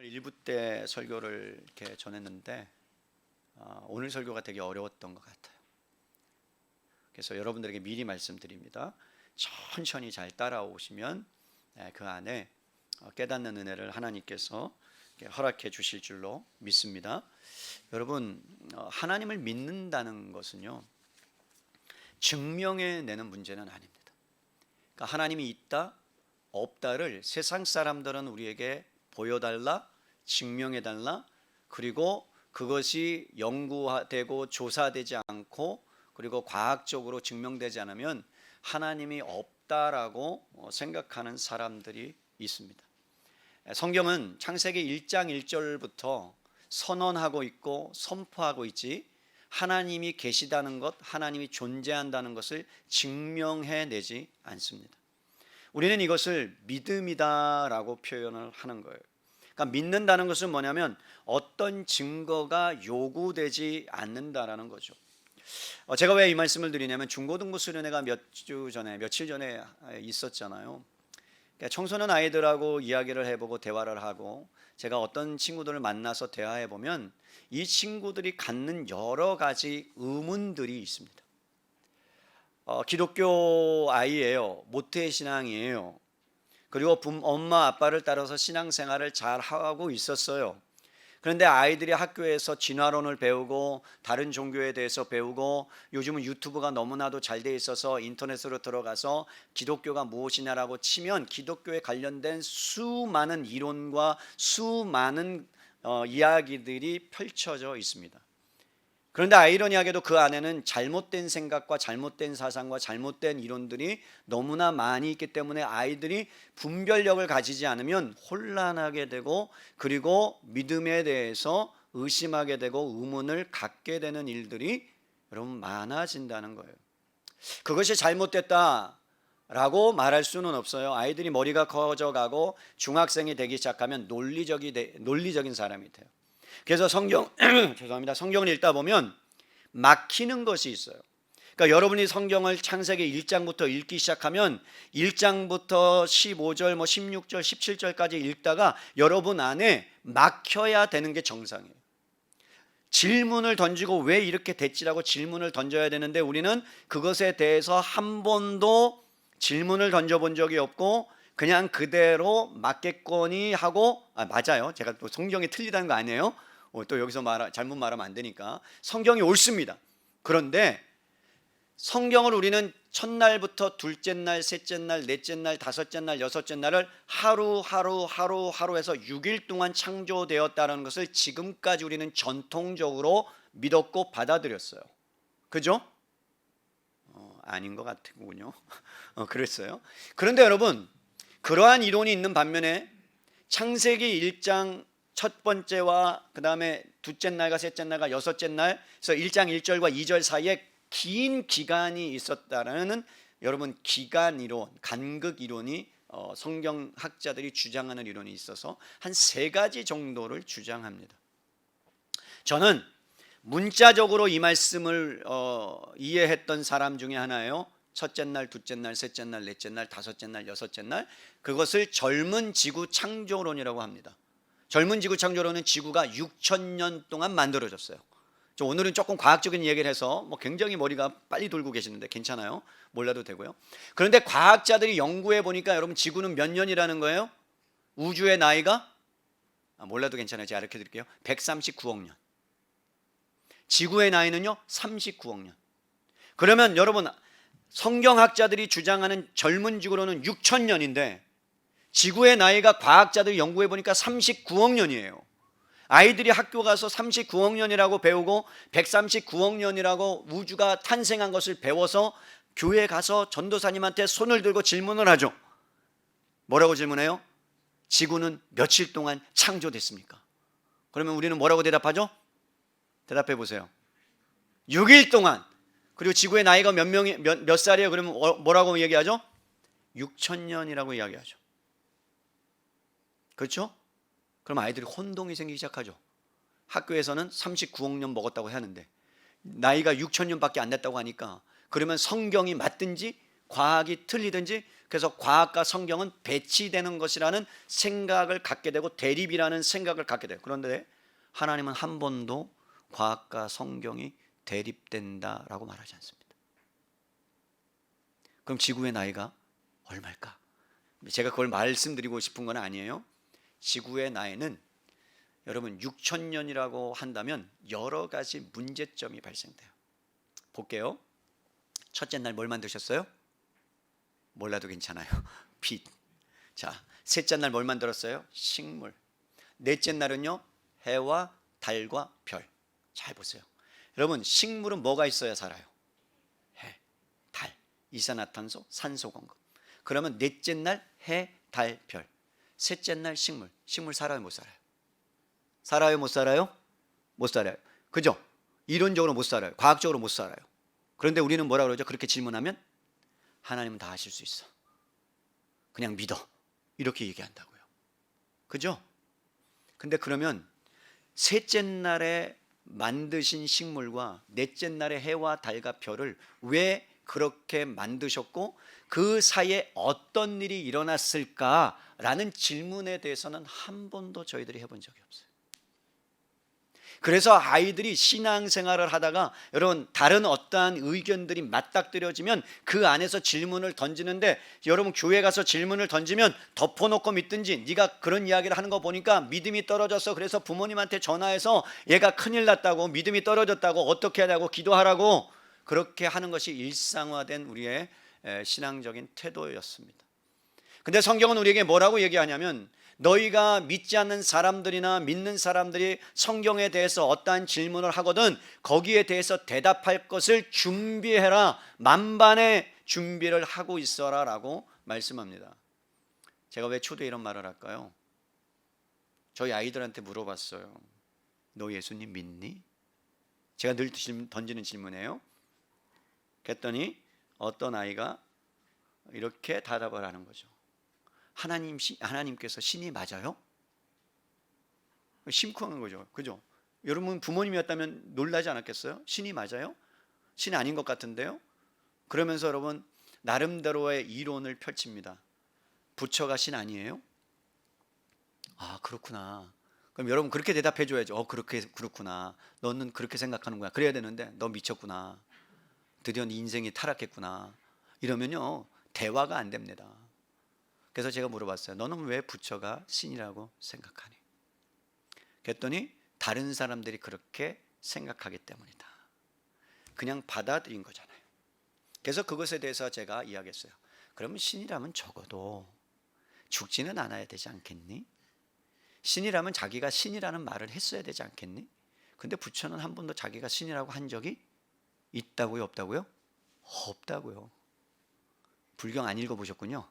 일부 때 설교를 이렇게 전했는데 오늘 설교가 되게 어려웠던 것 같아요. 그래서 여러분들에게 미리 말씀드립니다. 천천히 잘 따라오시면 그 안에 깨닫는 은혜를 하나님께서 허락해 주실 줄로 믿습니다. 여러분, 하나님을 믿는다는 것은요, 증명해내는 문제는 아닙니다. 그러니까 하나님이 있다, 없다를 세상 사람들은 우리에게 보여달라, 증명해달라, 그리고 그것이 연구되고 조사되지 않고 그리고 과학적으로 증명되지 않으면 하나님이 없다라고 생각하는 사람들이 있습니다. 성경은 창세기 1장 1절부터 선언하고 있고 선포하고 있지, 하나님이 계시다는 것, 하나님이 존재한다는 것을 증명해내지 않습니다. 우리는 이것을 믿음이다라고 표현을 하는 거예요. 그러니까 믿는다는 것은 뭐냐면 어떤 증거가 요구되지 않는다라는 거죠. 제가 왜 이 말씀을 드리냐면 중고등부 수련회가 며칠 전에 있었잖아요. 그러니까 청소년 아이들하고 이야기를 해보고 대화를 하고 제가 어떤 친구들을 만나서 대화해 보면 이 친구들이 갖는 여러 가지 의문들이 있습니다. 기독교 아이예요. 모태신앙이에요. 그리고 엄마 아빠를 따라서 신앙생활을 잘 하고 있었어요. 그런데 아이들이 학교에서 진화론을 배우고 다른 종교에 대해서 배우고 요즘은 유튜브가 너무나도 잘 돼 있어서 인터넷으로 들어가서 기독교가 무엇이냐라고 치면 기독교에 관련된 수많은 이론과 수많은 이야기들이 펼쳐져 있습니다. 그런데 아이러니하게도 그 안에는 잘못된 생각과 잘못된 사상과 잘못된 이론들이 너무나 많이 있기 때문에 아이들이 분별력을 가지지 않으면 혼란하게 되고 그리고 믿음에 대해서 의심하게 되고 의문을 갖게 되는 일들이 여러분 많아진다는 거예요. 그것이 잘못됐다라고 말할 수는 없어요. 아이들이 머리가 커져가고 중학생이 되기 시작하면 논리적인 사람이 돼요. 그래서 성경을 읽다 보면 막히는 것이 있어요. 그러니까 여러분이 성경을 창세기 1장부터 읽기 시작하면 1장부터 15절, 16절, 17절까지 읽다가 여러분 안에 막혀야 되는 게 정상이에요. 질문을 던지고 왜 이렇게 됐지라고 질문을 던져야 되는데 우리는 그것에 대해서 한 번도 질문을 던져본 적이 없고 그냥 그대로 맞겠거니 하고 맞아요. 제가 또 성경이 틀리다는 거 아니에요. 또 여기서 잘못 말하면 안 되니까 성경이 옳습니다. 그런데 성경을 우리는 첫날부터 둘째 날, 셋째 날, 넷째 날, 다섯째 날, 여섯째 날을 하루 해서 6일 동안 창조되었다는 것을 지금까지 우리는 전통적으로 믿었고 받아들였어요. 그죠? 아닌 것 같군요. 그랬어요. 그런데 여러분, 그러한 이론이 있는 반면에 창세기 1장 첫 번째와 그 다음에 둘째 날과 셋째 날과 여섯째 날, 그래서 1장 1절과 2절 사이에 긴 기간이 있었다라는 여러분 기간 이론, 간극 이론이 성경학자들이 주장하는 이론이 있어서 한 3가지 정도를 주장합니다. 저는 문자적으로 이 말씀을 이해했던 사람 중에 하나예요. 첫째 날, 둘째 날, 셋째 날, 넷째 날, 다섯째 날, 여섯째 날, 그것을 젊은 지구 창조론이라고 합니다. 젊은 지구 창조론은 지구가 6,000년 동안 만들어졌어요. 오늘은 조금 과학적인 얘기를 해서 굉장히 머리가 빨리 돌고 계시는데 괜찮아요. 몰라도 되고요. 그런데 과학자들이 연구해 보니까 여러분 지구는 몇 년이라는 거예요? 우주의 나이가 몰라도 괜찮아요. 제가 가르쳐 드릴게요. 139억 년. 지구의 나이는요 39억 년. 그러면 여러분 성경학자들이 주장하는 젊은 지구로는 6,000년인데 지구의 나이가 과학자들이 연구해 보니까 39억 년이에요. 아이들이 학교 가서 39억 년이라고 배우고 139억 년이라고 우주가 탄생한 것을 배워서 교회 가서 전도사님한테 손을 들고 질문을 하죠. 뭐라고 질문해요? 지구는 며칠 동안 창조됐습니까? 그러면 우리는 뭐라고 대답하죠? 대답해 보세요. 6일 동안. 그리고 지구의 나이가 몇 살이에요? 그러면 뭐라고 얘기하죠? 6,000년이라고 이야기하죠. 그렇죠? 그럼 아이들이 혼동이 생기기 시작하죠. 학교에서는 39억 년 먹었다고 하는데 나이가 6,000년밖에 안 됐다고 하니까 그러면 성경이 맞든지 과학이 틀리든지 그래서 과학과 성경은 배치되는 것이라는 생각을 갖게 되고 대립이라는 생각을 갖게 돼요. 그런데 하나님은 한 번도 과학과 성경이 대립된다라고 말하지 않습니다. 그럼 지구의 나이가 얼마일까? 제가 그걸 말씀드리고 싶은 건 아니에요. 지구의 나이는 여러분 6,000년이라고 한다면 여러 가지 문제점이 발생돼요. 볼게요. 첫째 날 뭘 만드셨어요? 몰라도 괜찮아요. 빛. 자, 셋째 날 뭘 만들었어요? 식물. 넷째 날은요, 해와 달과 별. 잘 보세요. 여러분, 식물은 뭐가 있어야 살아요? 해, 달, 이산화탄소, 산소 공급. 그러면 넷째 날 해, 달, 별. 셋째 날 식물. 식물 살아요, 못 살아요? 살아요, 못 살아요? 못 살아요. 그죠? 이론적으로 못 살아요. 과학적으로 못 살아요. 그런데 우리는 뭐라 그러죠? 그렇게 질문하면 하나님은 다 하실 수 있어. 그냥 믿어. 이렇게 얘기한다고요. 그죠? 근데 그러면 셋째 날에 만드신 식물과 넷째 날에 해와 달과 별을 왜 그렇게 만드셨고 그 사이에 어떤 일이 일어났을까라는 질문에 대해서는 한 번도 저희들이 해본 적이 없어요. 그래서 아이들이 신앙생활을 하다가 여러분 다른 어떠한 의견들이 맞닥뜨려지면 그 안에서 질문을 던지는데 여러분 교회 가서 질문을 던지면 덮어놓고 믿든지 네가 그런 이야기를 하는 거 보니까 믿음이 떨어졌어. 그래서 부모님한테 전화해서 얘가 큰일 났다고 믿음이 떨어졌다고 어떻게 하라고 기도하라고 그렇게 하는 것이 일상화된 우리의 신앙적인 태도였습니다. 근데 성경은 우리에게 뭐라고 얘기하냐면 너희가 믿지 않는 사람들이나 믿는 사람들이 성경에 대해서 어떠한 질문을 하거든 거기에 대해서 대답할 것을 준비해라. 만반의 준비를 하고 있어라 라고 말씀합니다. 제가 왜 초대에 이런 말을 할까요? 저희 아이들한테 물어봤어요. 너 예수님 믿니? 제가 늘 던지는 질문이에요. 그랬더니 어떤 아이가 이렇게 대답을 하는 거죠. 하나님께서 신이 맞아요? 심쿵한 거죠. 그죠? 여러분 부모님이었다면 놀라지 않았겠어요? 신이 맞아요? 신이 아닌 것 같은데요? 그러면서 여러분 나름대로의 이론을 펼칩니다. 부처가 신 아니에요? 아 그렇구나. 그럼 여러분 그렇게 대답해 줘야죠. 그렇구나. 너는 그렇게 생각하는 거야. 그래야 되는데 너 미쳤구나. 드디어 네 인생이 타락했구나. 이러면요 대화가 안 됩니다. 그래서 제가 물어봤어요. 너는 왜 부처가 신이라고 생각하니? 그랬더니 다른 사람들이 그렇게 생각하기 때문이다. 그냥 받아들인 거잖아요. 그래서 그것에 대해서 제가 이야기했어요. 그러면 신이라면 적어도 죽지는 않아야 되지 않겠니? 신이라면 자기가 신이라는 말을 했어야 되지 않겠니? 근데 부처는 한 번도 자기가 신이라고 한 적이 있다고요? 없다고요? 없다고요. 불경 안 읽어보셨군요.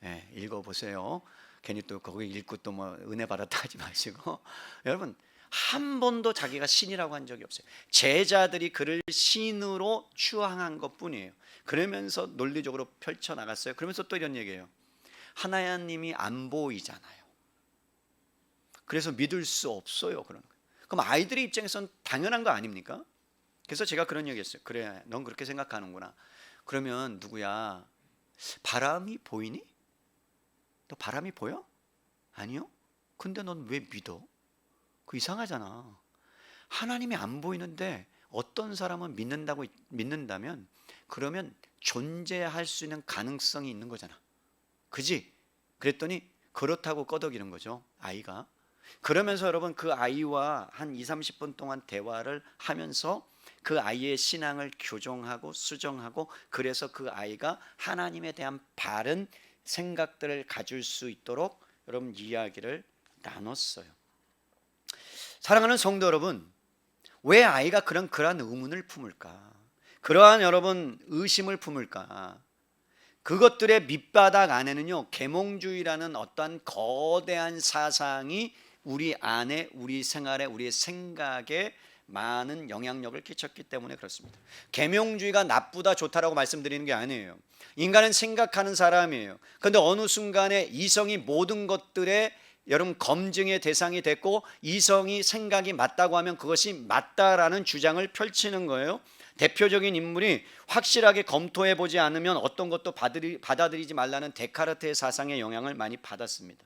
네, 읽어보세요. 괜히 또 거기 읽고 또 뭐 은혜 받았다 하지 마시고 여러분 한 번도 자기가 신이라고 한 적이 없어요. 제자들이 그를 신으로 추앙한 것뿐이에요. 그러면서 논리적으로 펼쳐나갔어요. 그러면서 또 이런 얘기예요. 하나님이 안 보이잖아요. 그래서 믿을 수 없어요. 그런 거. 그럼 아이들의 입장에서는 당연한 거 아닙니까? 그래서 제가 그런 얘기했어요. 그래, 넌 그렇게 생각하는구나. 그러면 누구야? 바람이 보이니? 너 바람이 보여? 아니요? 근데 넌 왜 믿어? 그 이상하잖아. 하나님이 안 보이는데 어떤 사람은 믿는다면 그러면 존재할 수 있는 가능성이 있는 거잖아. 그지? 그랬더니 그렇다고 꺼덕이는 거죠. 아이가. 그러면서 여러분 그 아이와 한 20-30분 동안 대화를 하면서 그 아이의 신앙을 교정하고 수정하고 그래서 그 아이가 하나님에 대한 바른 생각들을 가질 수 있도록 여러분 이야기를 나눴어요. 사랑하는 성도 여러분, 왜 아이가 그러한 의문을 품을까? 그러한 여러분 의심을 품을까? 그것들의 밑바닥 안에는요 계몽주의라는 어떠한 거대한 사상이 우리 안에 우리 생활에 우리의 생각에 많은 영향력을 끼쳤기 때문에 그렇습니다. 계명주의가 나쁘다 좋다라고 말씀드리는 게 아니에요. 인간은 생각하는 사람이에요. 그런데 어느 순간에 이성이 모든 것들의 여러분 검증의 대상이 됐고 이성이 생각이 맞다고 하면 그것이 맞다라는 주장을 펼치는 거예요. 대표적인 인물이 확실하게 검토해 보지 않으면 어떤 것도 받아들이지 말라는 데카르트의 사상의 영향을 많이 받았습니다.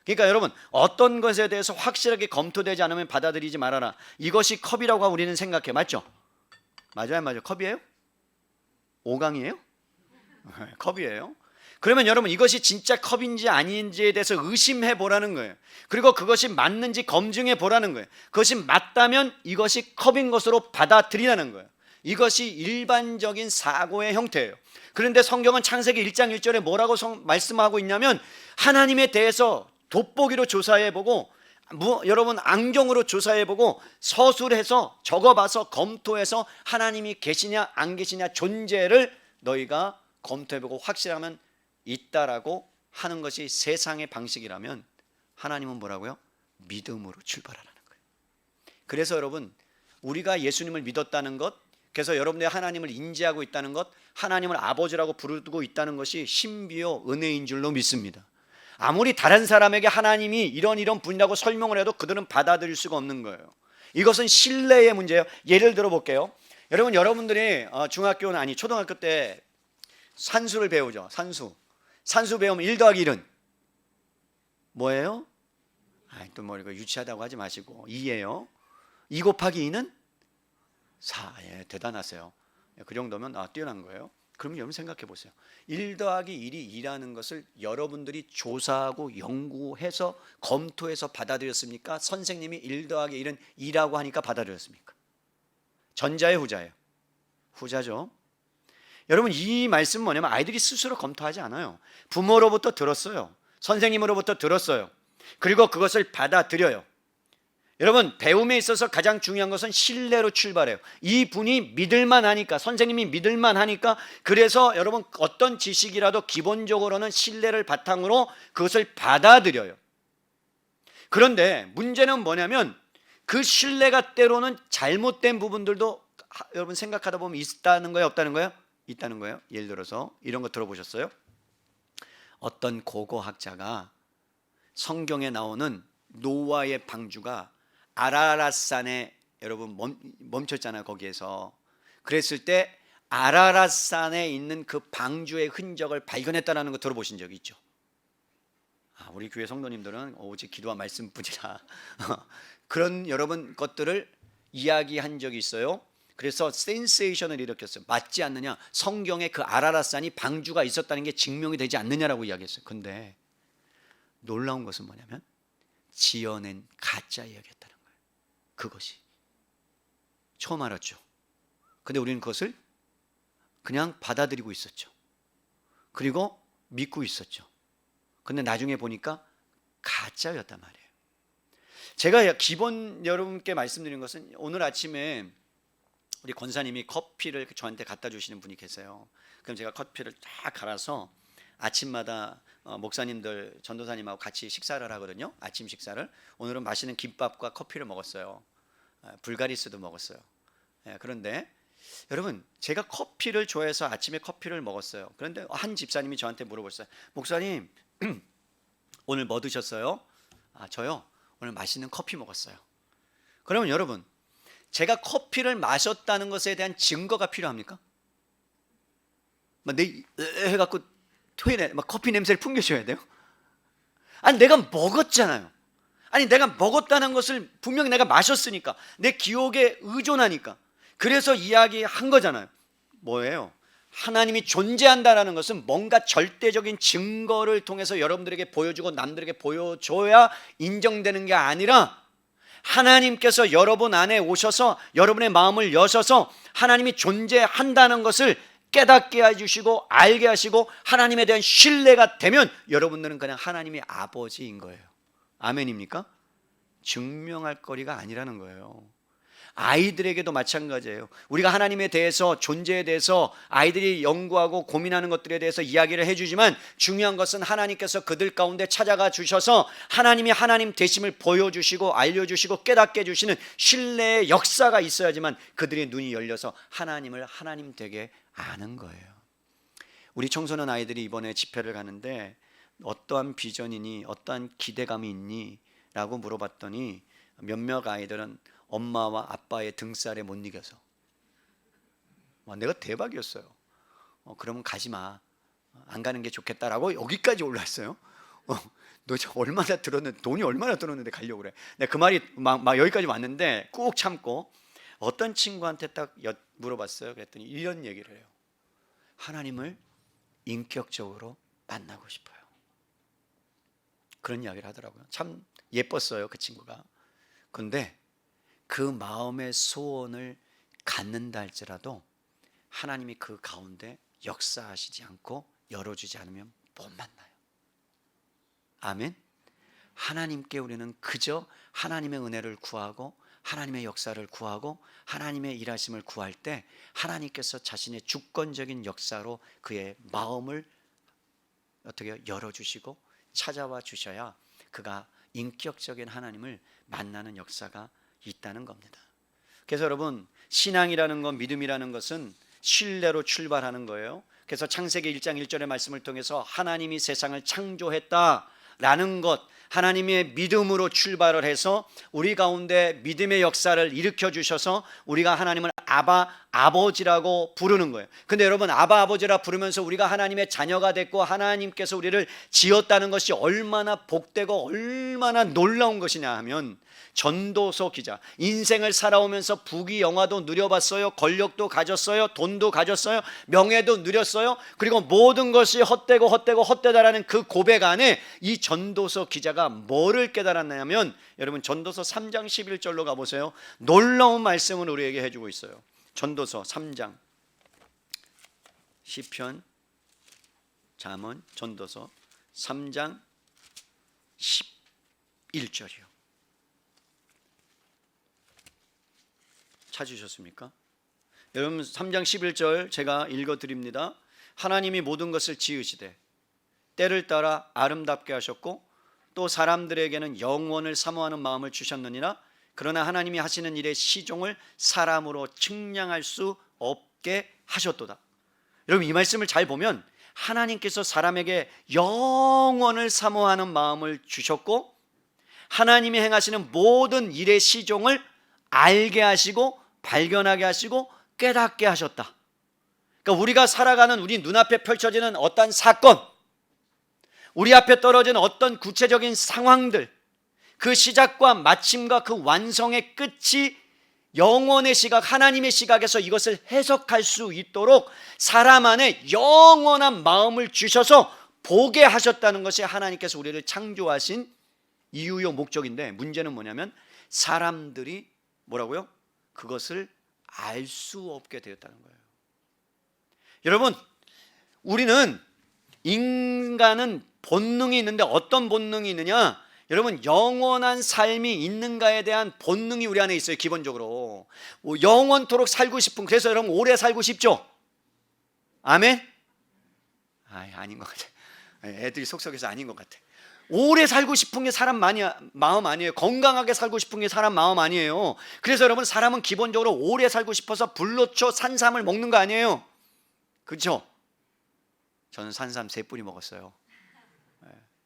그러니까 여러분, 어떤 것에 대해서 확실하게 검토되지 않으면 받아들이지 말아라. 이것이 컵이라고 우리는 생각해. 맞죠? 맞아요. 컵이에요? 5강이에요? 컵이에요. 그러면 여러분, 이것이 진짜 컵인지 아닌지에 대해서 의심해 보라는 거예요. 그리고 그것이 맞는지 검증해 보라는 거예요. 그것이 맞다면 이것이 컵인 것으로 받아들이라는 거예요. 이것이 일반적인 사고의 형태예요. 그런데 성경은 창세기 1장 1절에 뭐라고 말씀하고 있냐면, 하나님에 대해서 돋보기로 조사해보고, 여러분 안경으로 조사해보고, 서술해서 적어봐서 검토해서 하나님이 계시냐 안 계시냐 존재를 너희가 검토해보고 확실하면 있다라고 하는 것이 세상의 방식이라면, 하나님은 뭐라고요? 믿음으로 출발하라는 거예요. 그래서 여러분, 우리가 예수님을 믿었다는 것, 그래서 여러분들이 하나님을 인지하고 있다는 것, 하나님을 아버지라고 부르고 있다는 것이 신비요 은혜인 줄로 믿습니다. 아무리 다른 사람에게 하나님이 이런 분이라고 설명을 해도 그들은 받아들일 수가 없는 거예요. 이것은 신뢰의 문제예요. 예를 들어 볼게요. 여러분들이 중학교는 아니 초등학교 때 산수를 배우죠. 산수 배우면 1 더하기 1은 뭐예요? 또 뭐 이거 유치하다고 하지 마시고 2예요. 2 곱하기 2는 4. 예, 대단하세요. 그 정도면 뛰어난 거예요. 그럼 여러분 생각해 보세요. 1 더하기 1이 2라는 것을 여러분들이 조사하고 연구해서 검토해서 받아들였습니까? 선생님이 1 더하기 1은 2라고 하니까 받아들였습니까? 전자예요, 후자예요? 후자죠. 여러분, 이 말씀은 뭐냐면 아이들이 스스로 검토하지 않아요. 부모로부터 들었어요. 선생님으로부터 들었어요. 그리고 그것을 받아들여요. 여러분, 배움에 있어서 가장 중요한 것은 신뢰로 출발해요. 이 분이 믿을만 하니까, 선생님이 믿을만 하니까, 그래서 여러분 어떤 지식이라도 기본적으로는 신뢰를 바탕으로 그것을 받아들여요. 그런데 문제는 뭐냐면 그 신뢰가 때로는 잘못된 부분들도 여러분 생각하다 보면 있다는 거예요, 없다는 거예요? 있다는 거예요. 예를 들어서 이런 거 들어보셨어요? 어떤 고고학자가 성경에 나오는 노아의 방주가 아라랏산에 여러분 멈췄잖아요. 거기에서 그랬을 때 아라랏산에 있는 그 방주의 흔적을 발견했다는 거 들어보신 적이 있죠? 우리 교회 성도님들은 오직 기도와 말씀뿐이라 그런 여러분 것들을 이야기한 적이 있어요. 그래서 센세이션을 일으켰어요. 맞지 않느냐? 성경에 그 아라랏산이 방주가 있었다는 게 증명이 되지 않느냐라고 이야기했어요. 근데 놀라운 것은 뭐냐면 지어낸 가짜 이야기였다는 거예요. 그것이 처음 알았죠. 근데 우리는 그것을 그냥 받아들이고 있었죠. 그리고 믿고 있었죠. 근데 나중에 보니까 가짜였단 말이에요. 제가 기본 여러분께 말씀드린 것은, 오늘 아침에 우리 권사님이 커피를 저한테 갖다 주시는 분이 계세요. 그럼 제가 커피를 딱 갈아서 아침마다 목사님들, 전도사님하고 같이 식사를 하거든요. 아침 식사를. 오늘은 맛있는 김밥과 커피를 먹었어요. 불가리스도 먹었어요. 그런데 여러분, 제가 커피를 좋아해서 아침에 커피를 먹었어요. 그런데 한 집사님이 저한테 물어보셨어요. 목사님, 오늘 뭐 드셨어요? 저요? 오늘 맛있는 커피 먹었어요. 그러면 여러분, 제가 커피를 마셨다는 것에 대한 증거가 필요합니까? 해갖고 토일에 막 커피 냄새를 풍겨줘야 돼요? 아니, 내가 먹었잖아요. 아니, 내가 먹었다는 것을 분명히 내가 마셨으니까, 내 기억에 의존하니까, 그래서 이야기한 거잖아요. 뭐예요? 하나님이 존재한다는 것은 뭔가 절대적인 증거를 통해서 여러분들에게 보여주고 남들에게 보여줘야 인정되는 게 아니라, 하나님께서 여러분 안에 오셔서 여러분의 마음을 여셔서 하나님이 존재한다는 것을 깨닫게 해주시고 알게 하시고 하나님에 대한 신뢰가 되면 여러분들은 그냥 하나님의 아버지인 거예요. 아멘입니까? 증명할 거리가 아니라는 거예요. 아이들에게도 마찬가지예요. 우리가 하나님에 대해서, 존재에 대해서 아이들이 연구하고 고민하는 것들에 대해서 이야기를 해주지만, 중요한 것은 하나님께서 그들 가운데 찾아가 주셔서 하나님이 하나님 되심을 보여주시고 알려주시고 깨닫게 해주시는 신뢰의 역사가 있어야지만 그들의 눈이 열려서 하나님을 하나님 되게 아는 거예요. 우리 청소년 아이들이 이번에 집회를 가는데 어떠한 비전이니, 어떠한 기대감이 있니? 라고 물어봤더니 몇몇 아이들은 엄마와 아빠의 등살에 못 이겨서, 와, 내가 대박이었어요. 그러면 가지 마. 안 가는 게 좋겠다라고 여기까지 올랐어요. 너 얼마나 들었는데, 돈이 얼마나 들었는데 가려고 그래. 내가 그 말이 막 여기까지 왔는데 꾹 참고 어떤 친구한테 딱 물어봤어요. 그랬더니 이런 얘기를 해요. 하나님을 인격적으로 만나고 싶어요. 그런 이야기를 하더라고요. 참 예뻤어요, 그 친구가. 그런데 그 마음의 소원을 갖는다 할지라도 하나님이 그 가운데 역사하시지 않고 열어주지 않으면 못 만나요. 아멘. 하나님께 우리는 그저 하나님의 은혜를 구하고 하나님의 역사를 구하고 하나님의 일하심을 구할 때 하나님께서 자신의 주권적인 역사로 그의 마음을 어떻게 열어주시고 찾아와 주셔야 그가 인격적인 하나님을 만나는 역사가 있다는 겁니다. 그래서 여러분, 신앙이라는 것, 믿음이라는 것은 신뢰로 출발하는 거예요. 그래서 창세기 1장 1절의 말씀을 통해서 하나님이 세상을 창조했다라는 것, 하나님의 믿음으로 출발을 해서 우리 가운데 믿음의 역사를 일으켜 주셔서 우리가 하나님을 아버지라고 부르는 거예요. 근데 여러분, 아버지라 부르면서 우리가 하나님의 자녀가 됐고 하나님께서 우리를 지었다는 것이 얼마나 복되고 얼마나 놀라운 것이냐 하면, 전도서 기자, 인생을 살아오면서 부귀영화도 누려봤어요. 권력도 가졌어요. 돈도 가졌어요. 명예도 누렸어요. 그리고 모든 것이 헛되다라는 그 고백 안에 이 전도서 기자가 뭐를 깨달았냐면, 여러분 전도서 3장 11절로 가보세요. 놀라운 말씀을 우리에게 해주고 있어요. 전도서 3장, 시편, 잠언, 전도서 3장 11절이요. 찾으셨습니까? 여러분 3장 11절 제가 읽어드립니다. 하나님이 모든 것을 지으시되 때를 따라 아름답게 하셨고 또 사람들에게는 영원을 사모하는 마음을 주셨느니라. 그러나 하나님이 하시는 일의 시종을 사람으로 측량할 수 없게 하셨도다. 여러분 이 말씀을 잘 보면 하나님께서 사람에게 영원을 사모하는 마음을 주셨고 하나님이 행하시는 모든 일의 시종을 알게 하시고 발견하게 하시고 깨닫게 하셨다. 그러니까 우리가 살아가는 우리 눈앞에 펼쳐지는 어떤 사건, 우리 앞에 떨어지는 어떤 구체적인 상황들, 그 시작과 마침과 그 완성의 끝이 영원의 시각, 하나님의 시각에서 이것을 해석할 수 있도록 사람 안에 영원한 마음을 주셔서 보게 하셨다는 것이 하나님께서 우리를 창조하신 이유요 목적인데, 문제는 뭐냐면 사람들이 뭐라고요? 그것을 알 수 없게 되었다는 거예요. 여러분, 우리는, 인간은 본능이 있는데 어떤 본능이 있느냐? 여러분 영원한 삶이 있는가에 대한 본능이 우리 안에 있어요. 기본적으로 영원토록 살고 싶은, 그래서 여러분 오래 살고 싶죠? 아멘? 아닌 것 같아. 애들이 속속해서 아닌 것 같아. 오래 살고 싶은 게 사람 마음 아니에요. 건강하게 살고 싶은 게 사람 마음 아니에요. 그래서 여러분 사람은 기본적으로 오래 살고 싶어서 불로초 산삼을 먹는 거 아니에요. 그렇죠? 저는 산삼 3뿌리 먹었어요.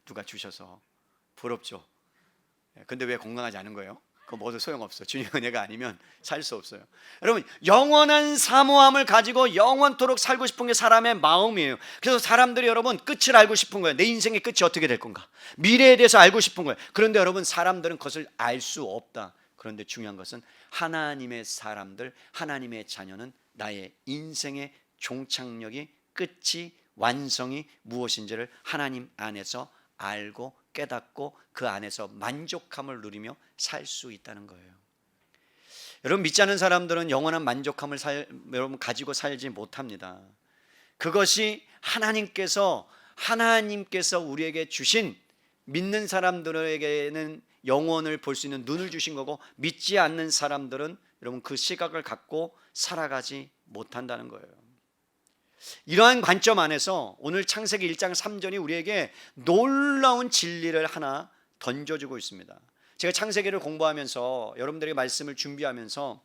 누가 주셔서. 부럽죠? 근데 왜 건강하지 않은 거예요? 그거 모두 소용없어. 주님의 은혜가 아니면 살 수 없어요. 여러분 영원한 사모함을 가지고 영원토록 살고 싶은 게 사람의 마음이에요. 그래서 사람들이 여러분 끝을 알고 싶은 거예요. 내 인생의 끝이 어떻게 될 건가, 미래에 대해서 알고 싶은 거예요. 그런데 여러분 사람들은 그것을 알 수 없다. 그런데 중요한 것은 하나님의 사람들, 하나님의 자녀는 나의 인생의 종착역이, 끝이, 완성이 무엇인지를 하나님 안에서 알고 깨닫고 그 안에서 만족함을 누리며 살 수 있다는 거예요. 여러분 믿지 않는 사람들은 영원한 만족함을 여러분 가지고 살지 못합니다. 그것이 하나님께서 우리에게 주신, 믿는 사람들에게는 영원을 볼 수 있는 눈을 주신 거고, 믿지 않는 사람들은 여러분 그 시각을 갖고 살아가지 못한다는 거예요. 이러한 관점 안에서 오늘 창세기 1장 3절이 우리에게 놀라운 진리를 하나 던져주고 있습니다. 제가 창세기를 공부하면서, 여러분들에게 말씀을 준비하면서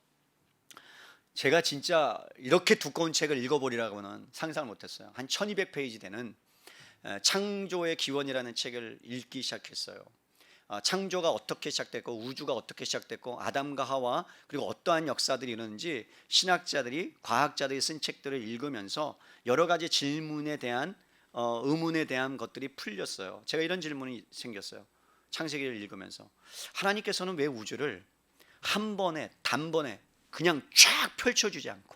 제가 진짜 이렇게 두꺼운 책을 읽어보리라고는 상상을 못했어요. 한 1200페이지 되는 창조의 기원이라는 책을 읽기 시작했어요. 창조가 어떻게 시작됐고 우주가 어떻게 시작됐고 아담과 하와 그리고 어떠한 역사들이 이러는지 신학자들이 과학자들이 쓴 책들을 읽으면서 여러 가지 질문에 대한 의문에 대한 것들이 풀렸어요. 제가 이런 질문이 생겼어요. 창세기를 읽으면서 하나님께서는 왜 우주를 한 번에 단번에 그냥 쫙 펼쳐주지 않고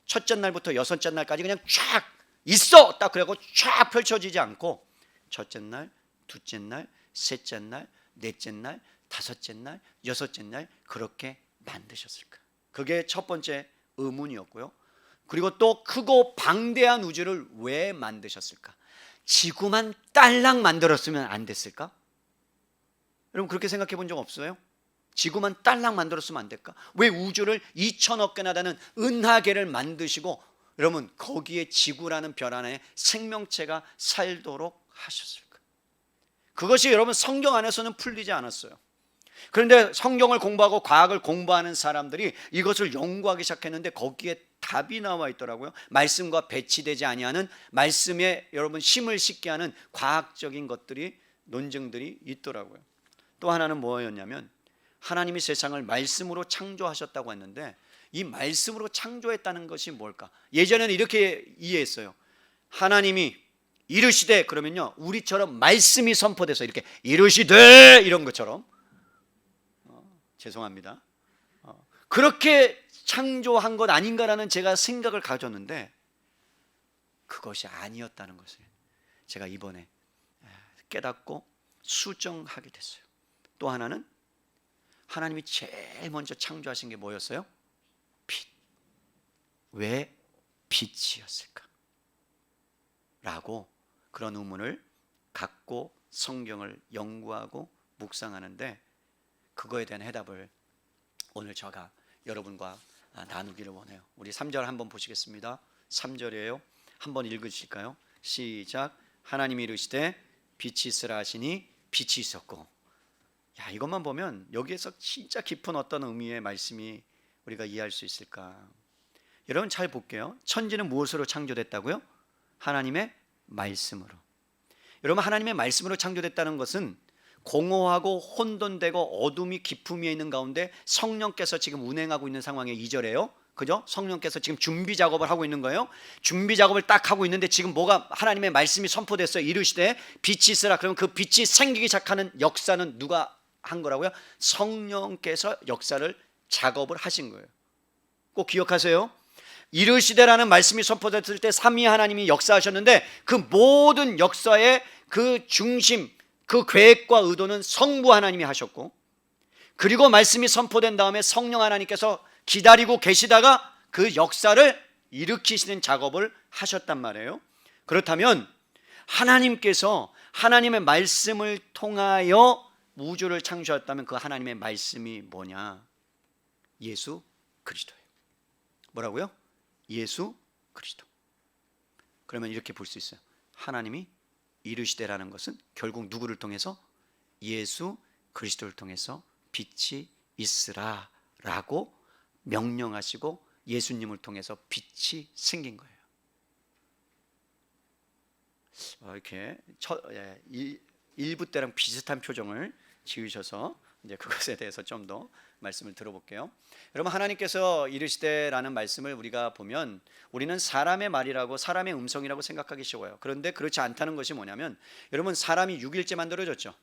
첫째 날부터 여섯째 날까지 그냥 쫙 있어 딱 그래고 쫙 펼쳐지지 않고 첫째 날, 둘째 날, 셋째 날, 넷째 날, 다섯째 날, 여섯째 날 그렇게 만드셨을까? 그게 첫 번째 의문이었고요. 그리고 또 크고 방대한 우주를 왜 만드셨을까? 지구만 딸랑 만들었으면 안 됐을까? 여러분 그렇게 생각해 본 적 없어요? 지구만 딸랑 만들었으면 안 될까? 왜 우주를 2천억 개나 되는 은하계를 만드시고 여러분 거기에 지구라는 별 안에 생명체가 살도록 하셨을까? 그것이 여러분 성경 안에서는 풀리지 않았어요. 그런데 성경을 공부하고 과학을 공부하는 사람들이 이것을 연구하기 시작했는데 거기에 답이 나와 있더라고요. 말씀과 배치되지 아니하는 말씀에 여러분 힘을 싣게 하는 과학적인 것들이 논증들이 있더라고요. 또 하나는 뭐였냐면 하나님이 세상을 말씀으로 창조하셨다고 했는데 이 말씀으로 창조했다는 것이 뭘까? 예전에는 이렇게 이해했어요. 하나님이 이르시되 그러면요 우리처럼 말씀이 선포돼서 이렇게 이르시되 이런 것처럼 죄송합니다. 그렇게 창조한 것 아닌가라는 제가 생각을 가졌는데 그것이 아니었다는 것을 제가 이번에 깨닫고 수정하게 됐어요. 또 하나는 하나님이 제일 먼저 창조하신 게 뭐였어요? 빛. 왜 빛이었을까? 라고 그런 의문을 갖고 성경을 연구하고 묵상하는데 그거에 대한 해답을 오늘 제가 여러분과 나누기를 원해요. 우리 3절 한번 보시겠습니다. 3절이에요. 한번 읽으실까요? 시작. 하나님이 이르시되 빛이 있으라 하시니 빛이 있었고. 야, 이것만 보면 여기에서 진짜 깊은 어떤 의미의 말씀이 우리가 이해할 수 있을까? 여러분 잘 볼게요. 천지는 무엇으로 창조됐다고요? 하나님의 말씀으로. 여러분 하나님의 말씀으로 창조됐다는 것은 공허하고 혼돈되고 어둠이 깊음 위에 있는 가운데 성령께서 지금 운행하고 있는 상황의 2절이에요. 그죠? 성령께서 지금 준비 작업을 하고 있는 거예요. 준비 작업을 딱 하고 있는데 지금 뭐가 하나님의 말씀이 선포됐어요. 이르시되 빛이 있으라. 그러면 그 빛이 생기기 시작하는 역사는 누가 한 거라고요? 성령께서 역사를 작업을 하신 거예요. 꼭 기억하세요. 이르시되라는 말씀이 선포됐을 때 삼위 하나님이 역사하셨는데 그 모든 역사의 그 중심, 그 계획과 의도는 성부 하나님이 하셨고 그리고 말씀이 선포된 다음에 성령 하나님께서 기다리고 계시다가 그 역사를 일으키시는 작업을 하셨단 말이에요. 그렇다면 하나님께서 하나님의 말씀을 통하여 우주를 창조했다면 그 하나님의 말씀이 뭐냐? 예수 그리스도예요. 뭐라고요? 예수 그리스도. 그러면 이렇게 볼 수 있어요. 하나님이 이르시되라는 것은 결국 누구를 통해서? 예수 그리스도를 통해서 빛이 있으라 라고 명령하시고 예수님을 통해서 빛이 생긴 거예요. 이렇게 1부 때랑 비슷한 표정을 지으셔서 이제 그것에 대해서 좀 더 말씀을 들어볼게요. 여러분 하나님께서 이르시되라는 말씀을 우리가 보면 우리는 사람의 말이라고 사람의 음성이라고 생각하기 쉬워요. 그런데 그렇지 않다는 것이 뭐냐면 여러분 사람이 6일째 만들어졌죠.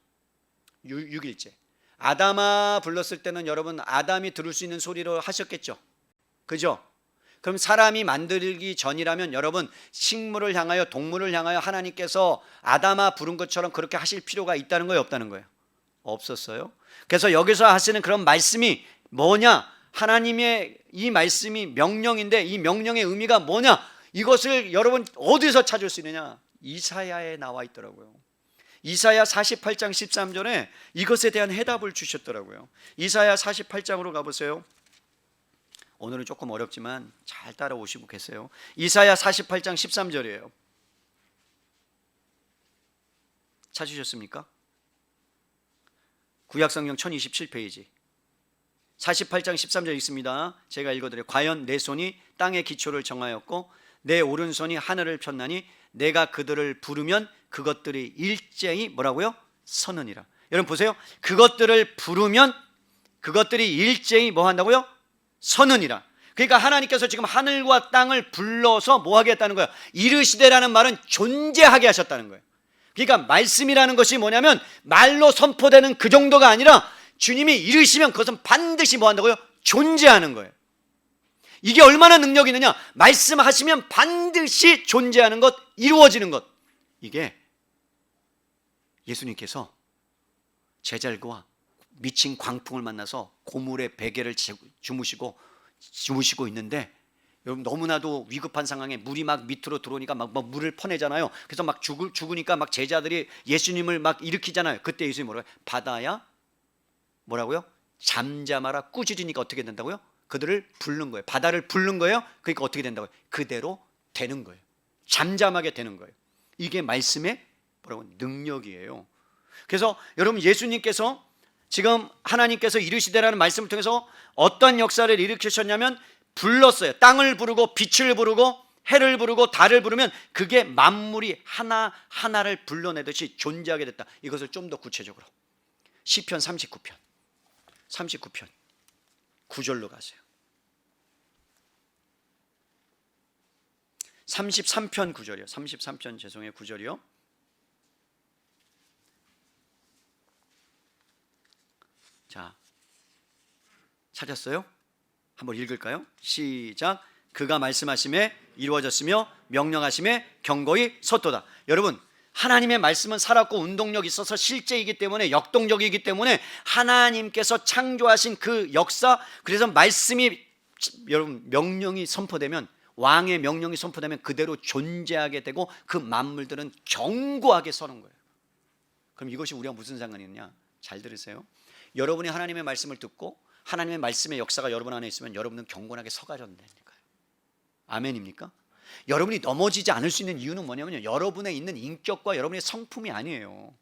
6일째. 아담아 불렀을 때는 여러분 아담이 들을 수 있는 소리로 하셨겠죠. 그죠? 그럼 사람이 만들기 전이라면 여러분 식물을 향하여 동물을 향하여 하나님께서 아담아 부른 것처럼 그렇게 하실 필요가 있다는 거예요? 없다는 거예요? 없었어요. 그래서 여기서 하시는 그런 말씀이 뭐냐? 하나님의 이 말씀이 명령인데 이 명령의 의미가 뭐냐? 이것을 여러분 어디서 찾을 수 있느냐? 이사야에 나와 있더라고요. 이사야 48장 13절에 이것에 대한 해답을 주셨더라고요. 이사야 48장으로 가보세요. 오늘은 조금 어렵지만 잘 따라오시고 계세요. 이사야 48장 13절이에요. 찾으셨습니까? 구약성경 1027페이지 48장 13절 있습니다. 제가 읽어드려요. 과연 내 손이 땅의 기초를 정하였고 내 오른손이 하늘을 폈나니 내가 그들을 부르면 그것들이 일제히 뭐라고요? 서느니라. 여러분 보세요. 그것들을 부르면 그것들이 일제히 뭐 한다고요? 서느니라. 그러니까 하나님께서 지금 하늘과 땅을 불러서 뭐 하겠다는 거예요? 이르시되라는 말은 존재하게 하셨다는 거예요. 그러니까 말씀이라는 것이 뭐냐면 말로 선포되는 그 정도가 아니라 주님이 이르시면 그것은 반드시 뭐 한다고요? 존재하는 거예요. 이게 얼마나 능력이 있느냐? 말씀하시면 반드시 존재하는 것, 이루어지는 것. 이게 예수님께서 제자들과 미친 광풍을 만나서 고물의 베개를 주무시고 있는데, 여러분 너무나도 위급한 상황에 물이 막 밑으로 들어오니까 막 물을 퍼내잖아요. 그래서 막 죽으니까 막 제자들이 예수님을 막 일으키잖아요. 그때 예수님이 뭐라고요? 바다야 뭐라고요? 잠잠하라. 꾸짖으니까 어떻게 된다고요? 그들을 부른 거예요. 바다를 부른 거예요. 그러니까 어떻게 된다고요? 그대로 되는 거예요. 잠잠하게 되는 거예요. 이게 말씀의 뭐라고? 능력이에요. 그래서 여러분 예수님께서 지금 하나님께서 이르시되라는 말씀을 통해서 어떤 역사를 일으키셨냐면 불렀어요. 땅을 부르고 빛을 부르고 해를 부르고 달을 부르면 그게 만물이 하나하나를 불러내듯이 존재하게 됐다. 이것을 좀 더 구체적으로 시편 39편 9절로 가세요. 33편 9절이요. 33편 죄송해요. 9절이요. 자, 찾았어요? 한번 읽을까요? 시작. 그가 말씀하심에 이루어졌으며 명령하심에 경고히 섰도다. 여러분 하나님의 말씀은 살았고 운동력이 있어서 실제이기 때문에 역동적이기 때문에 하나님께서 창조하신 그 역사, 그래서 말씀이 여러분 명령이 선포되면, 왕의 명령이 선포되면 그대로 존재하게 되고 그 만물들은 견고하게 서는 거예요. 그럼 이것이 우리가 무슨 상관이 있느냐? 잘 들으세요. 여러분이 하나님의 말씀을 듣고 하나님의 말씀의 역사가 여러분 안에 있으면 여러분은 경건하게 서가야 된다니까요. 아멘입니까? 여러분이 넘어지지 않을 수 있는 이유는 뭐냐면요, 여러분에 있는 인격과 여러분의 성품이 아니에요.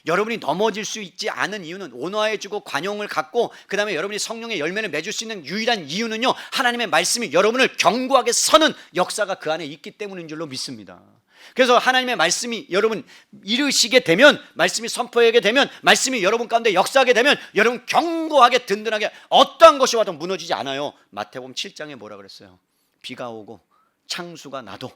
여러분이 넘어질 수 있지 않은 이유는, 온화해지고 관용을 갖고 그 다음에 여러분이 성령의 열매를 맺을 수 있는 유일한 이유는요, 하나님의 말씀이 여러분을 견고하게 서는 역사가 그 안에 있기 때문인 줄로 믿습니다. 그래서 하나님의 말씀이 여러분 이르시게 되면, 말씀이 선포하게 되면, 말씀이 여러분 가운데 역사하게 되면 여러분 견고하게 든든하게 어떠한 것이 와도 무너지지 않아요. 마태복음 7장에 뭐라 그랬어요? 비가 오고 창수가 나도,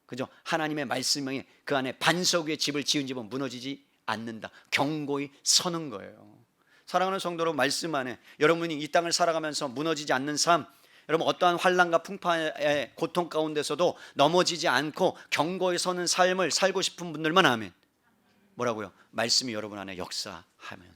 그죠? 하나님의 말씀이 그 안에 반석 위에 집을 지은 집은 무너지지 않는다. 견고히 서는 거예요. 사랑하는 성도 여러분, 말씀 안에 여러분이 이 땅을 살아가면서 무너지지 않는 삶, 여러분 어떠한 환난과 풍파의 고통 가운데서도 넘어지지 않고 견고히 서는 삶을 살고 싶은 분들만 아멘. 뭐라고요? 말씀이 여러분 안에 역사하면,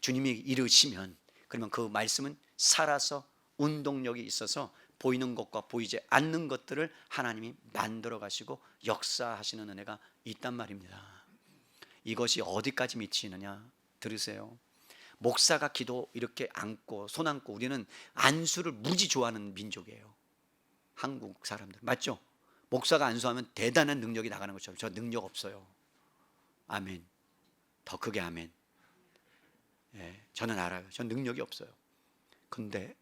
주님이 이르시면, 그러면 그 말씀은 살아서 운동력이 있어서 보이는 것과 보이지 않는 것들을 하나님이 만들어 가시고 역사하시는 은혜가 있단 말입니다. 이것이 어디까지 미치느냐? 들으세요. 목사가 기도 이렇게 안고 손 안고, 우리는 안수를 무지 좋아하는 민족이에요. 한국 사람들 맞죠? 목사가 안수하면 대단한 능력이 나가는 것처럼 저 능력 없어요. 아멘. 더 크게 아멘. 예, 저는 알아요. 전 능력이 없어요. 근데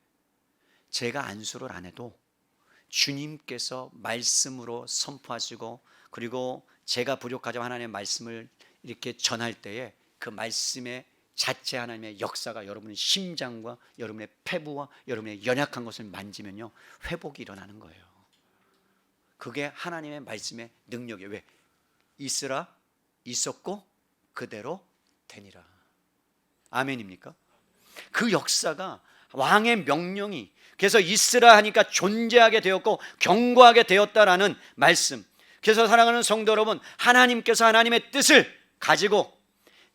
제가 안수를 안 해도 주님께서 말씀으로 선포하시고, 그리고 제가 부족하지만 하나님의 말씀을 이렇게 전할 때에 그 말씀의 자체 하나님의 역사가 여러분의 심장과 여러분의 폐부와 여러분의 연약한 것을 만지면요, 회복이 일어나는 거예요. 그게 하나님의 말씀의 능력이에요. 왜? 있으라 있었고 그대로 되니라. 아멘입니까? 그 역사가, 왕의 명령이, 그래서 있으라 하니까 존재하게 되었고 견고하게 되었다라는 말씀. 그래서 사랑하는 성도 여러분, 하나님께서 하나님의 뜻을 가지고